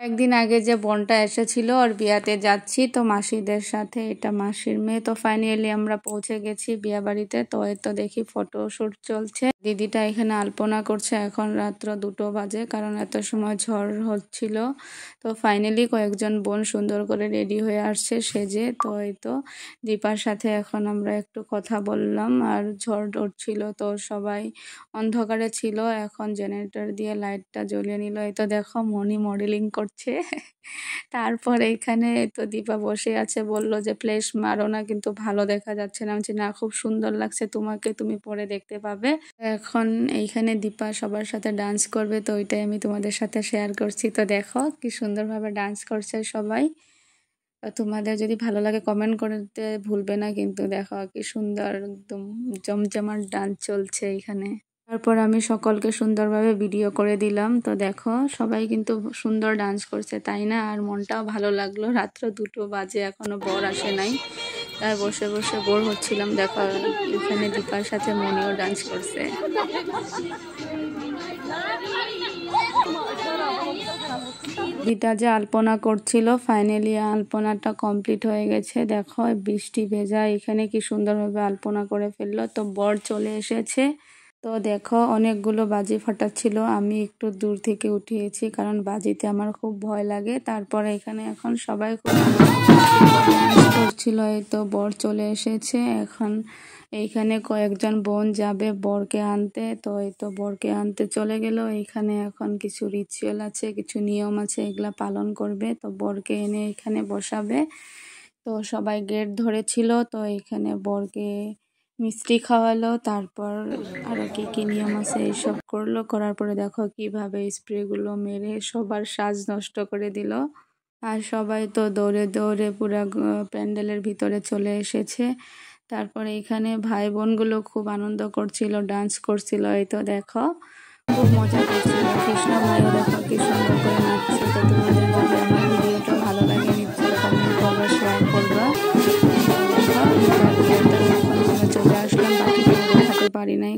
একদিন আগে যে বোনটা এসেছিল ওর বিয়াতে যাচ্ছি তো মাসিদের সাথে, এটা মাসির মেয়ে। তো ফাইনালি আমরা পৌঁছে গেছি বিয়া বাড়িতে। তো এই তো দেখি ফটোশুট চলছে, দিদিটা এখানে আলপনা করছে। এখন রাত্র 2টো বাজে, কারণ এত সময় ঝড় হচ্ছিল। তো ফাইনালি কয়েকজন বোন সুন্দর করে রেডি হয়ে আসছে সেজে। তো এই তো দীপার সাথে এখন আমরা একটু কথা বললাম, আর ঝড় উঠছিল তো সবাই অন্ধকারে ছিল। এখন জেনারেটর দিয়ে লাইটটা জ্বলিয়ে নিল। এই তো দেখো মনি মডেলিং করছে। তারপর এইখানে তো দীপা বসে আছে, বলল যে প্লেস মারো না, কিন্তু ভালো দেখা যাচ্ছে না। আমি না, খুব সুন্দর লাগছে তোমাকে, তুমি পরে দেখতে পাবে। এখন এইখানে দীপা সবার সাথে ডান্স করবে, তো ওইটাই আমি তোমাদের সাথে শেয়ার করছি। তো দেখো কি সুন্দরভাবে ডান্স করছে সবাই। তোমাদের যদি ভালো লাগে কমেন্ট করতে ভুলবে না কিন্তু। দেখো কি সুন্দর একদম জমজমাট ডান্স চলছে এখানে। তারপর আমি সকলকে সুন্দরভাবে ভিডিও করে দিলাম। তো দেখো সবাই কিন্তু সুন্দর ডান্স করছে, তাই না? আর মনটাও ভালো লাগলো। রাত্র 2টো বাজে, এখনো বর আসে নাই, তাই বসে বসে বোর হচ্ছিলাম। দেখো এখানে দীপার সাথে মনিও ডান্স করছে। দিদা যে আলপনা করছিল, ফাইনালি আলপনাটা কমপ্লিট হয়ে গেছে। দেখো বৃষ্টি ভেজা এখানে কি সুন্দরভাবে আলপনা করে ফেললো। তো বর চলে এসেছে। তো দেখো অনেকগুলো বাজি ফাটাচ্ছিল, আমি একটু দূর থেকে উঠিয়েছি, কারণ বাজিতে আমার খুব ভয় লাগে। তারপরে এখানে এখন সবাই খুব করছিল। এই তো বর চলে এসেছে। এখন এইখানে কয়েকজন বোন যাবে বরকে আনতে। তো এই তো বরকে আনতে চলে গেল। এইখানে এখন কিছু রিচুয়াল আছে, কিছু নিয়ম আছে, এগুলা পালন করবে। তো বরকে এনে এখানে বসাবে। তো সবাই গেট ধরেছিল। তো এখানে বরকে মিষ্টি খাওয়ালো, তারপর আরো কি কি নিয়ম আছে এইসব করলো। করার পরে দেখো কিভাবে স্প্রেগুলো মেরে সবার সাজ নষ্ট করে দিল। আর সবাই তো দৌড়ে দৌড়ে পুরো প্যান্ডেলের ভিতরে চলে এসেছে। তারপরে এখানে ভাই বোনগুলো খুব আনন্দ করছিল, ডান্স করছিল। এই তো দেখো খুব মজা করছিল। কৃষ্ণ ভাইও দেখো কি সুন্দর করে নাচছে। তো তোমাদের যদি আমার ভিডিওটা ভালো লাগে নিশ্চয়ই কমেন্ট করবা, শেয়ার করবা। চলে আসলাম, বাকি দেখাতে পারি নাই।